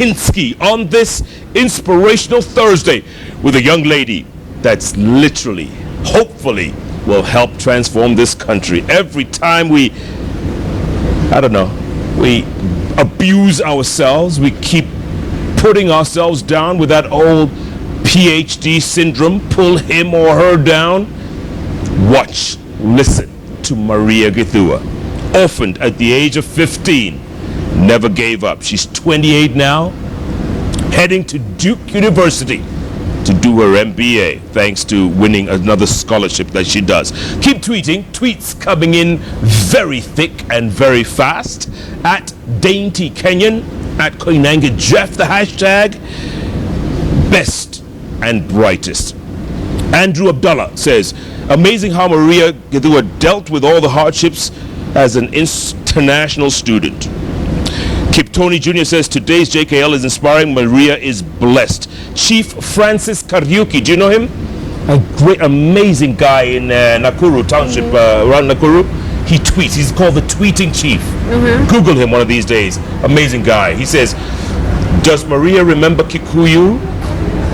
Pinsky on this inspirational Thursday with a young lady that's literally, hopefully, will help transform this country. Every time we abuse ourselves, we keep putting ourselves down with that old PhD syndrome, pull him or her down. Watch, listen to Maria Githua, orphaned at the age of 15, never gave up. She's 28 now, heading to Duke University to do her MBA, thanks to winning another scholarship that she does. Keep tweeting, tweets coming in very thick and very fast, at Dainty Kenyan, at Koinange Jeff, the hashtag best and brightest. Andrew Abdullah says, amazing how Maria Githua dealt with all the hardships as an international student. Kip Tony Jr. says, today's JKL is inspiring. Maria is blessed. Chief Francis Kariuki, do you know him? A great, amazing guy in Nakuru Township, around Nakuru. He tweets. He's called the Tweeting Chief. Google him one of these days. Amazing guy. He says, does Maria remember Kikuyu?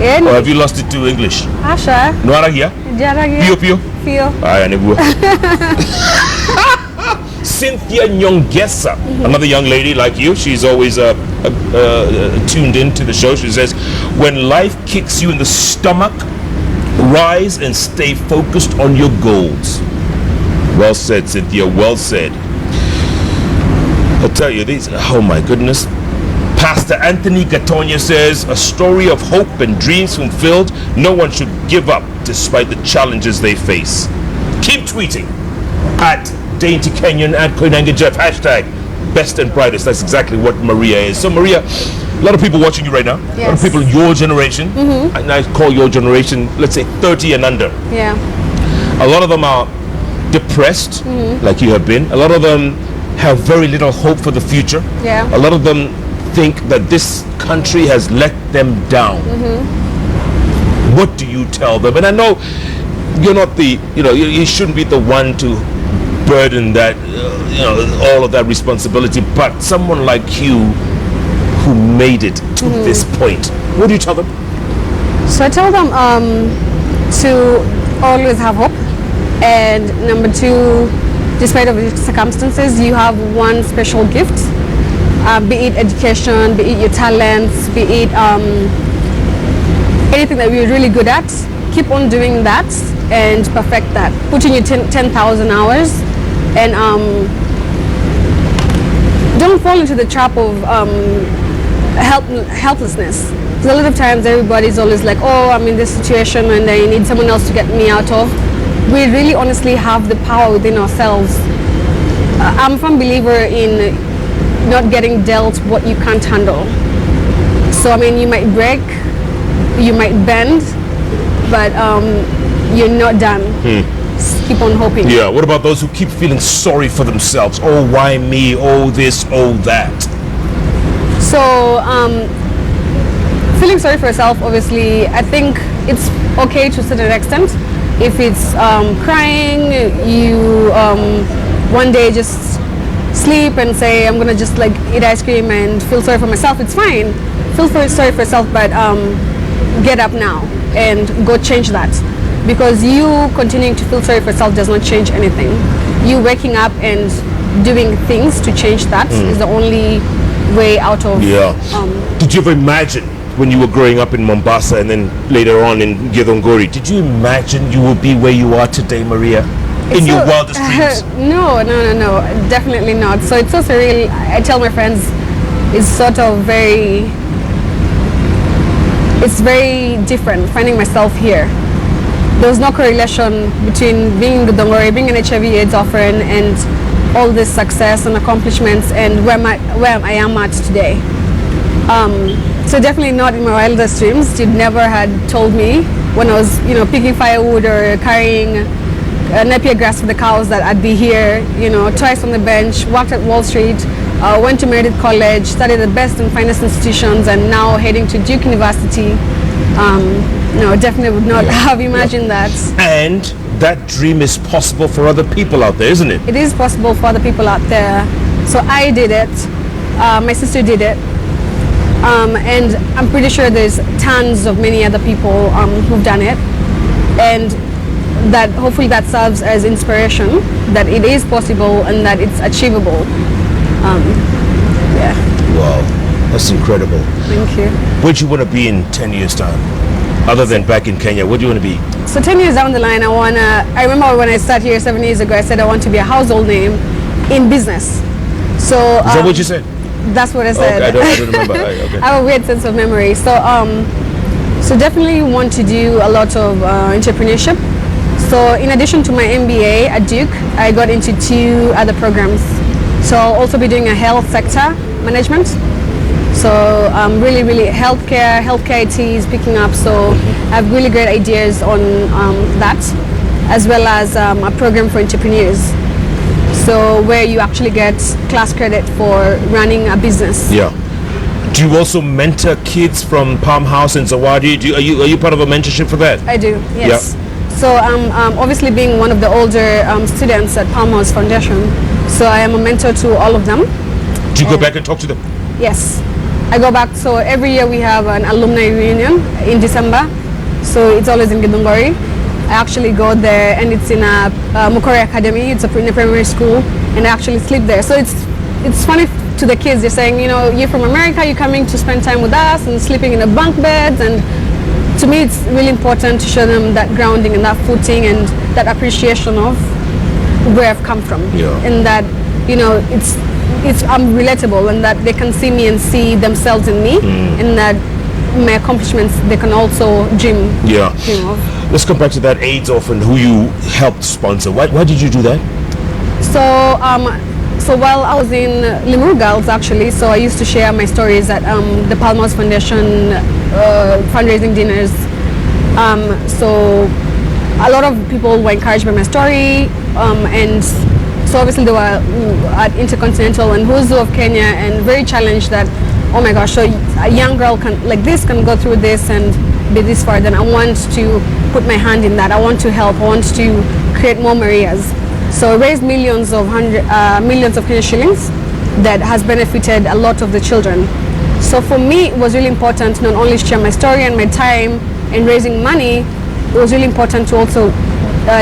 Or have you lost it to English? Asha. Noaragia? Pio Pio? Pio. Cynthia Nyongesa, another young lady like you. She's always tuned into the show. She says, when life kicks you in the stomach, rise and stay focused on your goals. Well said, Cynthia, well said. I'll tell you these, oh my goodness. Pastor Anthony Gatonia says, a story of hope and dreams fulfilled. No one should give up despite the challenges they face. Keep tweeting at Dainty Kenyan, at Koinange Jeff, hashtag best and brightest. That's exactly what Maria is. So Maria, a lot of people watching you right now. Yes. A lot of people your generation, and I call your generation, let's say 30 and under. Yeah. A lot of them are depressed, like you have been. A lot of them have very little hope for the future. Yeah. A lot of them think that this country has let them down. What do you tell them? And I know you're not the, you shouldn't be the one to burden that, all of that responsibility, but someone like you who made it to this point, what do you tell them? So I tell them to always have hope, and number two, despite of the circumstances, you have one special gift, be it education, be it your talents, be it anything that you're really good at. Keep on doing that and perfect that. Put in your 10,000 hours, and don't fall into the trap of helplessness. Because a lot of times everybody's always like, oh, I'm in this situation and I need someone else to get me out of. We really honestly have the power within ourselves. I'm a firm believer in not getting dealt what you can't handle. So you might break, you might bend, but you're not done. Just keep on hoping. Yeah, what about those who keep feeling sorry for themselves? Oh, why me? Oh, this, oh, that. So, feeling sorry for yourself, obviously, I think it's okay to a certain extent. If it's crying, you one day just sleep and say, I'm gonna just eat ice cream and feel sorry for myself, it's fine. Feel sorry for yourself, but get up now and go change that. Because you continuing to feel sorry for yourself does not change anything. You waking up and doing things to change that is the only way out of... Yeah. Did you ever imagine when you were growing up in Mombasa and then later on in Githunguri, did you imagine you would be where you are today, Maria? In your wildest dreams? No, definitely not. So it's so surreal. I tell my friends, it's sort of very different finding myself here. There was no correlation between being in the Dongore, being an HIV/AIDS orphan, and all this success and accomplishments, and where I am at today. So definitely not in my wildest dreams. You'd never had told me when I was, picking firewood or carrying Napier grass for the cows that I'd be here, twice on the bench, worked at Wall Street, went to Meredith College, studied the best and finest institutions, and now heading to Duke University. No, definitely would not have imagined that. And that dream is possible for other people out there, isn't it? It is possible for other people out there. So I did it. My sister did it. And I'm pretty sure there's tons of many other people who've done it, and that hopefully that serves as inspiration that it is possible and that it's achievable. Yeah. Wow, that's incredible. Thank you. Where do you want to be in 10 years' time? Other than back in Kenya, where do you want to be? So 10 years down the line, I remember when I started here 7 years ago, I said I want to be a household name in business. So Is that what you said? That's what I said. Okay, I don't remember. Okay. I have a weird sense of memory. So definitely want to do a lot of entrepreneurship. So in addition to my MBA at Duke, I got into 2 other programs. So I'll also be doing a health sector management. So really healthcare IT is picking up. So I have really great ideas on that, as well as a program for entrepreneurs. So where you actually get class credit for running a business. Yeah. Do you also mentor kids from Palm House and Zawadi? Are you part of a mentorship for that? I do, yes. Yeah. So obviously being one of the older students at Palm House Foundation, so I am a mentor to all of them. Do you go back and talk to them? Yes, I go back. So every year we have an alumni reunion in December. So it's always in Githua. I actually go there, and it's in a Mukore Academy. It's in a primary school, and I actually sleep there. So it's funny to the kids. They're saying, you know, you're from America, you're coming to spend time with us and sleeping in the bunk beds. And to me, it's really important to show them that grounding and that footing and that appreciation of where I've come from, and that, you know, I'm relatable, and that they can see me and see themselves in me, and that my accomplishments they can also dream of. Let's come back to that AIDS orphan who you helped sponsor. Why did you do that? So while I was in Limuru Girls, actually, so I used to share my stories at the Palm House Foundation fundraising dinners. So a lot of people were encouraged by my story, and so obviously they were at Intercontinental and Who's Who of Kenya, and very challenged that, oh my gosh, so a young girl can go through this and be this far. Then I want to put my hand in that. I want to help. I want to create more Marias. So I raised millions of Kenya shillings that has benefited a lot of the children. So for me, it was really important to not only share my story and my time in raising money, it was really important to also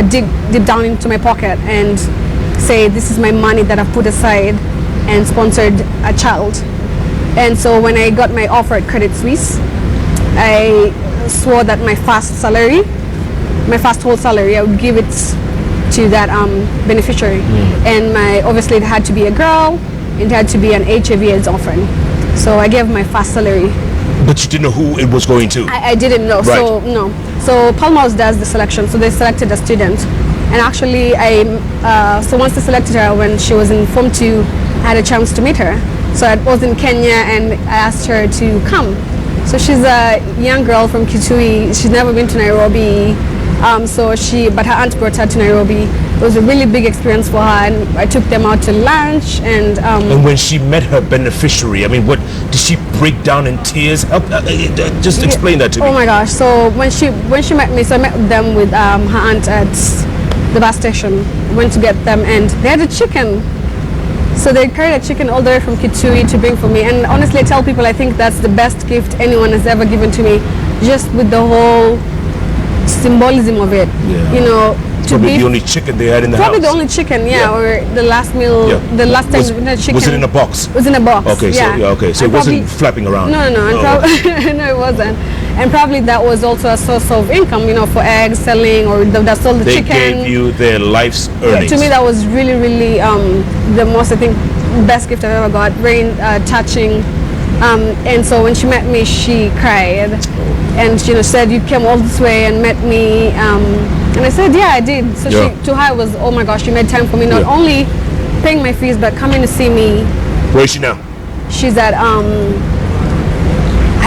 dig deep down into my pocket and say, this is my money that I've put aside and sponsored a child. And so when I got my offer at Credit Suisse, I swore that my first whole salary, I would give it to that beneficiary. And obviously it had to be a girl, it had to be an HIV/AIDS orphan. So I gave my first salary. But you didn't know who it was going to? I didn't know. Right. So no. So Palm House does the selection. So they selected a student, and actually so once they selected her, when she was in Form 2, I had a chance to meet her. So I was in Kenya and I asked her to come. So she's a young girl from Kitui. She's never been to Nairobi. But her aunt brought her to Nairobi. It was a really big experience for her, and I took them out to lunch. And when she met her beneficiary, I mean, what did she break down in tears? Just explain that to me. Oh my gosh! So when she met me, so I met them with her aunt at the bus station. Went to get them, and they had a chicken. So they carried a chicken all the way from Kitui to bring for me. And honestly, I tell people I think that's the best gift anyone has ever given to me, just with the whole symbolism of it. Yeah. You know, probably the only chicken they had in the house. Probably the only chicken, or the last meal, the last time we had chicken. Was it in a box? It was in a box. Okay, so it wasn't flapping around. No, no, it wasn't. And probably that was also a source of income, for eggs selling, or that sold the chicken. They gave you their life's earnings. To me, that was really, really the most, I think, best gift I've ever got. Very touching. And so when she met me, she cried, and said, "You came all this way and met me." And I said, "Yeah, I did." So to her it was, "Oh my gosh, you made time for me, not only paying my fees, but coming to see me." Where is she now? She's at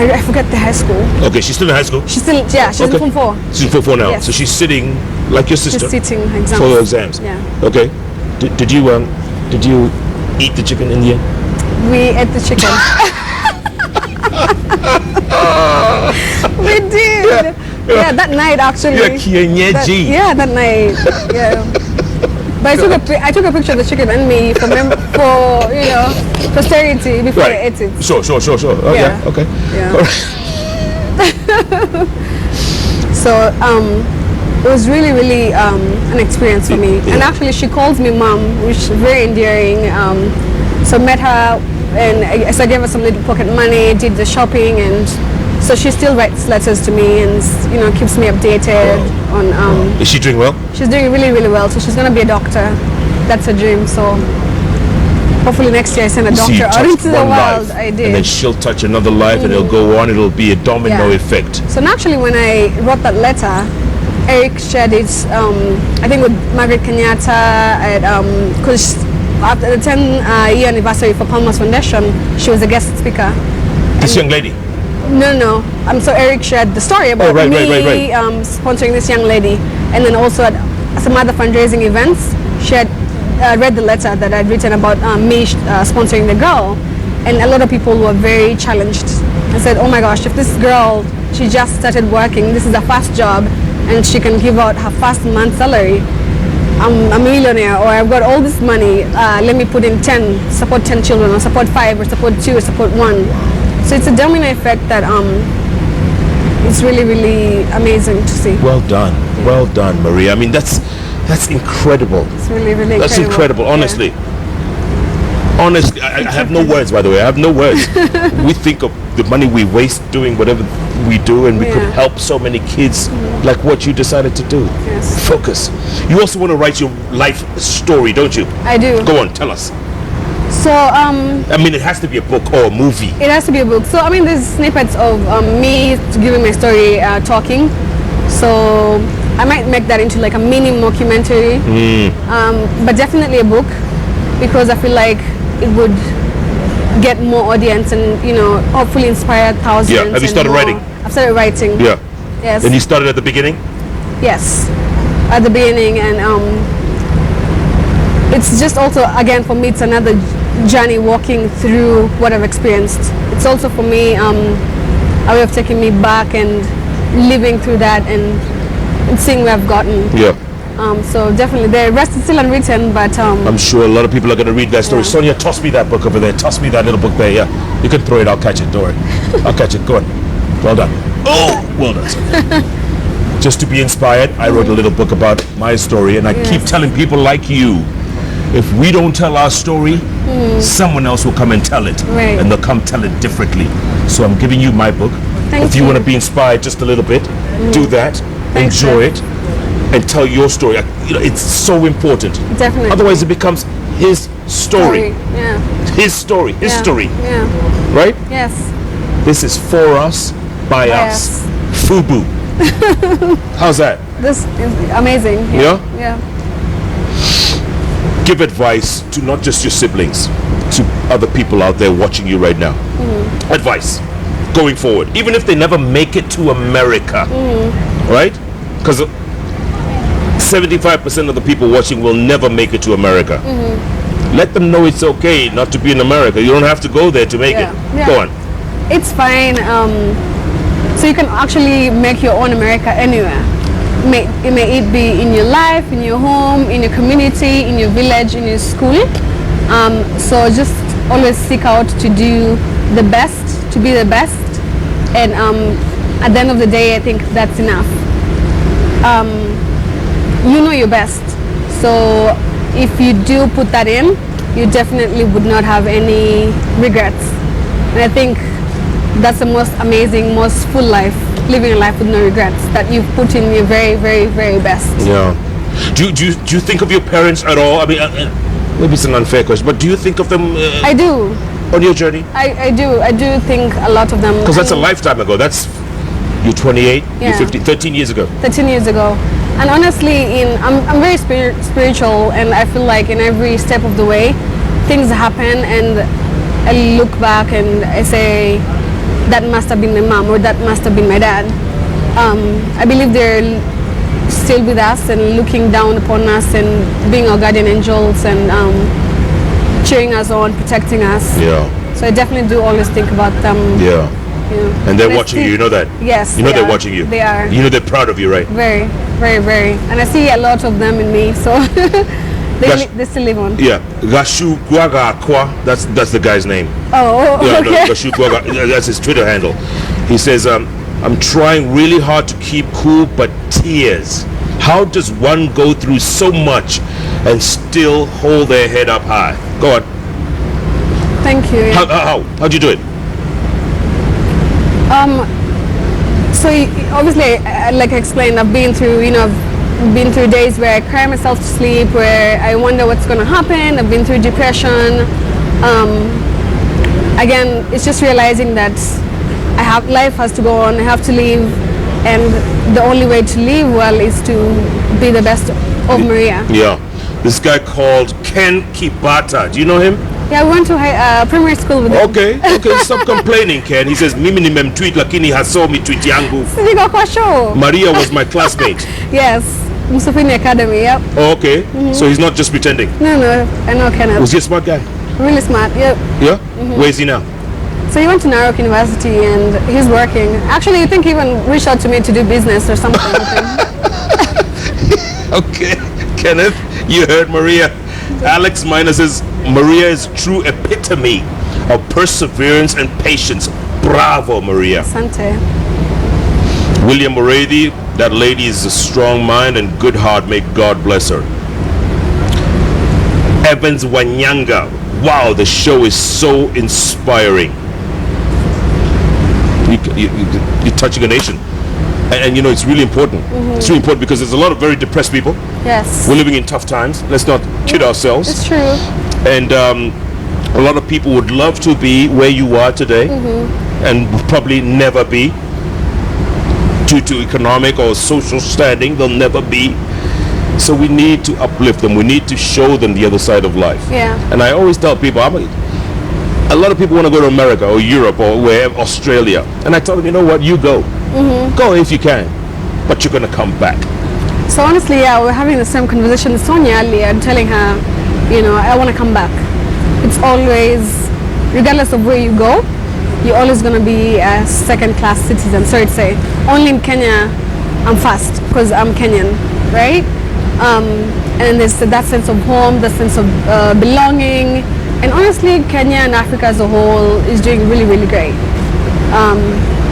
I forget the high school. Okay, she's still in high school? She's still, she's in Form 4. She's in Form 4 now. Yes. So she's sitting like your sister. She's sitting exams. For her exams. Yeah. Okay. Did you eat the chicken in the end? We ate the chicken. We did. Yeah, that night actually. Kienyeji. That night. Yeah. But I took a picture of the chicken and me for posterity before I ate it. Sure. Oh, yeah. Okay. Yeah. So it was really, really an experience for me. Yeah. And actually, she calls me mom, which is very endearing. So met her, and so I gave her some little pocket money, did the shopping, and so she still writes letters to me and keeps me updated on. Is she doing well? She's doing really, really well. So she's gonna be a doctor. That's her dream. So hopefully next year I send a doctor out into the world. I did. And then she'll touch another life, and it'll go on. It'll be a domino effect. So naturally, when I wrote that letter, Eric shared it. I think with Margaret Kenyatta at because after the 10-year anniversary for Palmer's Foundation, she was a guest speaker. This young lady. No. So Eric shared the story about me sponsoring this young lady, and then also at some other fundraising events, she had read the letter that I'd written about me sponsoring the girl, and a lot of people were very challenged and said, "Oh my gosh, if this girl, she just started working, this is her first job, and she can give out her first month's salary. I'm a millionaire, or I've got all this money. Let me put in 10, support 10 children, or support 5, or support 2, or support 1." So it's a domino effect that it's really, really amazing to see. Well done, Maria. I mean, that's incredible. It's really, really that's incredible. Honestly, honestly, I have no words. By the way, I have no words. We think of the money we waste doing whatever we do, and we could help so many kids like what you decided to do. Yes. Focus. You also want to write your life story, don't you? I do. Go on, tell us. So I mean, it has to be a book or a movie. It has to be a book. So I mean, there's snippets of me giving my story, talking. So I might make that into like a mini mockumentary, but definitely a book, because I feel like it would get more audience and hopefully inspire thousands. Yeah. Have you started writing? I've started writing. Yeah. Yes. And you started at the beginning? Yes, at the beginning, and it's just also, again, for me, it's another journey walking through what I've experienced. It's also for me a way of taking me back and living through that and seeing where I've gotten. Yeah. So definitely, the rest is still unwritten, but I'm sure a lot of people are going to read that story. Yeah. Sonia, toss me that book over there. Toss me that little book there. Yeah, you can throw it. I'll catch it. Don't worry. I'll catch it. Go on. Well done. Oh, well done, Sonia. Just to be inspired, I wrote a little book about my story, and I keep telling people like you, if we don't tell our story, someone else will come and tell it, and they'll come tell it differently. So I'm giving you my book. If you want to be inspired just a little bit, do that. Enjoy it. And tell your story. It's so important. Definitely. Otherwise, it becomes his story. Yeah. His story. History. Yeah. Right? Yes. This is for us, by us. FUBU. How's that? This is amazing. Yeah? Yeah. Give advice to not just your siblings, to other people out there watching you right now. Advice going forward, even if they never make it to America. Right? Because 75% of the people watching will never make it to America. Let them know it's okay not to be in America. You don't have to go there to make it. Yeah. Go on. It's fine. So you can actually make your own America anywhere. May it be in your life, in your home, in your community, in your village, in your school. So just always seek out to do the best, to be the best. And at the end of the day, I think that's enough. You know your best. So if you do put that in, you definitely would not have any regrets. And I think that's the most amazing, most full life, living a life with no regrets, that you've put in your very, very, very best. Yeah. Do you think of your parents at all? I mean, maybe it's an unfair question, but do you think of them? I do. On your journey? I do. I do think a lot of them. Because that's a lifetime ago. You're 28, you're 50, 13 years ago. 13 years ago. And honestly, I'm very spiritual, and I feel like in every step of the way, things happen, and I look back and I say, that must have been my mom, or that must have been my dad. I believe they're still with us and looking down upon us and being our guardian angels and cheering us on, protecting us. Yeah. So I definitely do always think about them. Yeah. And they're watching you, you know that? Yes. You know they're watching you. They are. You know they're proud of you, right? Very, very, very. And I see a lot of them in me, so They still live on. Yeah, Gashu Guaga Kwa. That's the guy's name. Oh, Yeah, okay. no, Gashu Guaga. That's his Twitter handle. He says, "I'm trying really hard to keep cool, but tears. How does one go through so much and still hold their head up high?" Go on. Thank you. Yeah. How'd you do it? So obviously, like I explained, I've been through, I've been through days where I cry myself to sleep, where I wonder what's going to happen. I've been through depression. Again, it's just realizing that life has to go on. I have to live, and the only way to live well is to be the best of Maria. Yeah. This guy called Ken Kibata. Do you know him? Yeah, we went to primary school with him. Okay, stop complaining, Ken. He says, mimi nimemtweet lakini hasomi tweet yangu. Sijiko kwa show. Maria was my classmate. Yes, Musafini Academy, yep. Oh, okay. So he's not just pretending. No, I know Kenneth. Was he a smart guy? Really smart, yep. Yeah? Where is he now? So he went to Narok University and he's working. Actually, I think he even reached out to me to do business or something. Okay, Kenneth, you heard Maria. Alex Minor says, Maria is true epitome of perseverance and patience. Bravo, Maria. Sante. William Moradi, that lady is a strong mind and good heart. May God bless her. Evans Wanyanga. Wow, the show is so inspiring. You're touching a nation. And you know, it's really important. It's really important because there's a lot of very depressed people. Yes. We're living in tough times. Let's not kid ourselves. It's true. And a lot of people would love to be where you are today and would probably never be due to economic or social standing. They'll never be. So we need to uplift them. We need to show them the other side of life. Yeah. And I always tell people, a lot of people want to go to America or Europe or wherever, Australia. And I tell them, you know what, you go. Go if you can. But you're going to come back. So honestly, yeah, we're having the same conversation with Sonia earlier. I'm telling her, I want to come back. It's always, regardless of where you go, you're always going to be a second-class citizen. Sorry to say. Only in Kenya, I'm fast because I'm Kenyan, right? And there's that sense of home, the sense of belonging. And honestly, Kenya and Africa as a whole is doing really, really great.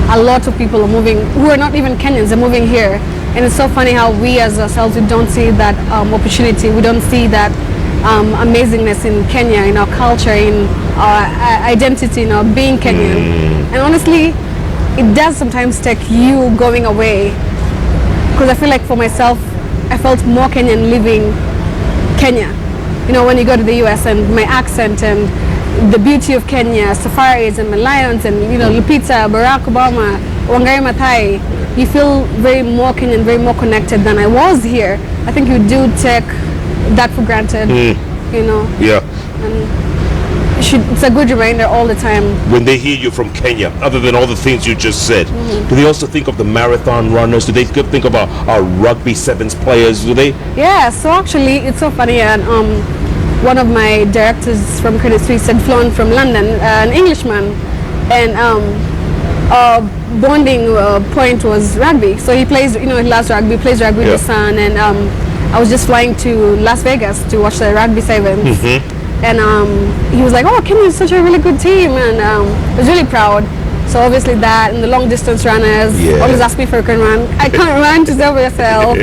A lot of people are moving, who are not even Kenyans, are moving here. And it's so funny how we as ourselves, we don't see that opportunity. We don't see that amazingness in Kenya, in our culture, in our identity, in our being Kenyan. And honestly, it does sometimes take you going away. Because I feel like for myself, I felt more Kenyan living Kenya. When you go to the US and my accent and the beauty of Kenya, safaris and lions and, Lupita, Barack Obama, Wangari Maathai, you feel very more Kenyan, very more connected than I was here. I think you do take that for granted, Yeah. And it's a good reminder all the time. When they hear you from Kenya, other than all the things you just said, do they also think of the marathon runners? Do they think about our rugby sevens players? Do they? Yeah, so actually, it's so funny. And one of my directors from Credit Suisse had flown from London, an Englishman, and our bonding point was rugby. So he plays, he loves rugby, plays rugby with his son, and I was just flying to Las Vegas to watch the rugby sevens. And he was like, oh, Kenya is such a really good team, and I was really proud. So obviously that, and the long distance runners always ask me if I can run. I can't run to save myself.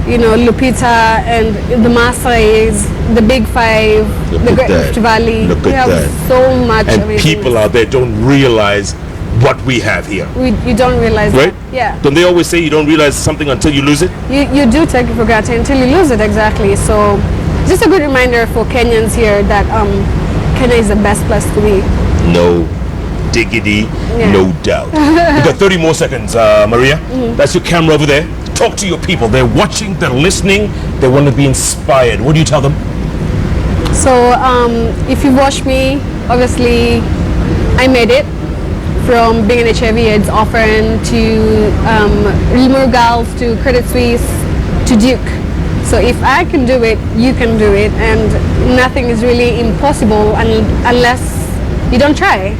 Lupita and the Maasais, the Big Five, the Great Rift Valley. We have so much and amazing. People out there don't realize what we have here. You don't realize right? that. Yeah. Don't they always say you don't realize something until you lose it? You do take it for granted until you lose it, exactly. So just a good reminder for Kenyans here that Kenya is the best place to be. No diggity, no doubt. We've got 30 more seconds, Maria. That's your camera over there. Talk to your people. They're watching, they're listening, they want to be inspired. What do you tell them? So if you watch me, obviously I made it from being an HIV/AIDS orphan to Real Girls to Credit Suisse to Duke. So if I can do it, you can do it, and nothing is really impossible unless you don't try.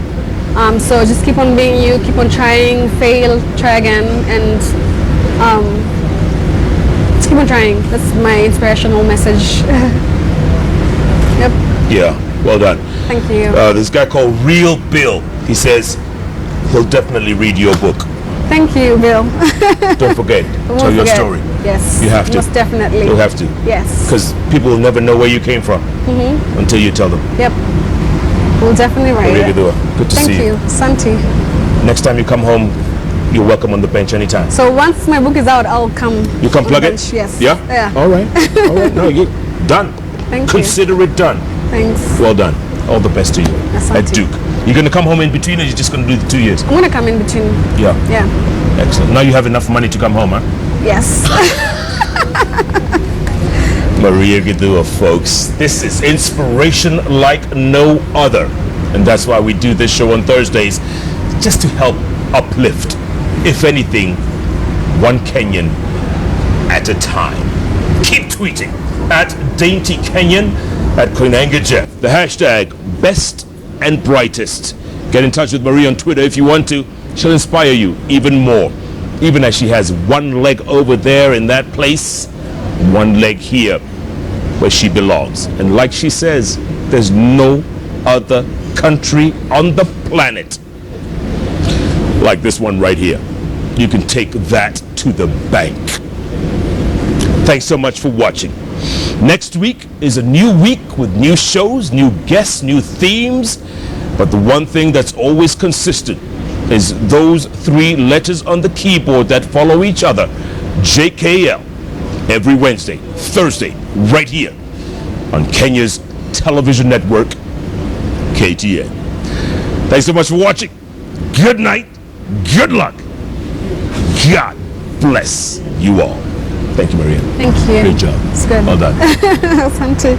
So just keep on being you, keep on trying, fail, try again, and Just keep on trying. That's my inspirational message. Yep. Yeah, well done. Thank you. This guy called Real Bill, he says he'll definitely read your book. Thank you, Bill. Don't forget, Won't tell your forget. story. Yes. You have to. Most definitely. You'll have to. Yes. Because people will never know where you came from until you tell them. Yep. We'll definitely write Maria it. Githua, good to Thank see you, Santi. Next time you come home, you're welcome on the bench anytime. So once my book is out, I'll come. You come on plug the it? bench. Yes. Yeah? Yeah. All right. All right. No, you're done. Thank you. Consider it done. Thanks. Well done. All the best to you. Yes, At Auntie. Duke. You're going to come home in between, or you're just going to do the 2 years? I'm gonna come in between. Yeah. Yeah. Excellent. Now you have enough money to come home, huh? Yes. Maria Githua, folks. This is inspiration like no other. And that's why we do this show on Thursdays, just to help uplift, if anything, one Kenyan at a time. Keep tweeting at Dainty Kenyan, at Koinange Jeff. The hashtag best and brightest. Get in touch with Maria on Twitter if you want to. She'll inspire you even more. Even as she has one leg over there in that place, one leg here where she belongs. And like she says, there's no other country on the planet like this one right here. You can take that to the bank. Thanks so much for watching. Next week is a new week with new shows, new guests, new themes. But the one thing that's always consistent is those 3 letters on the keyboard that follow each other. JKL. Every Wednesday, Thursday, right here on Kenya's television network, KTN. Thanks so much for watching. Good night. Good luck. God bless you all. Thank you, Maria. Thank you. Good job. It's good. Well done. Santi.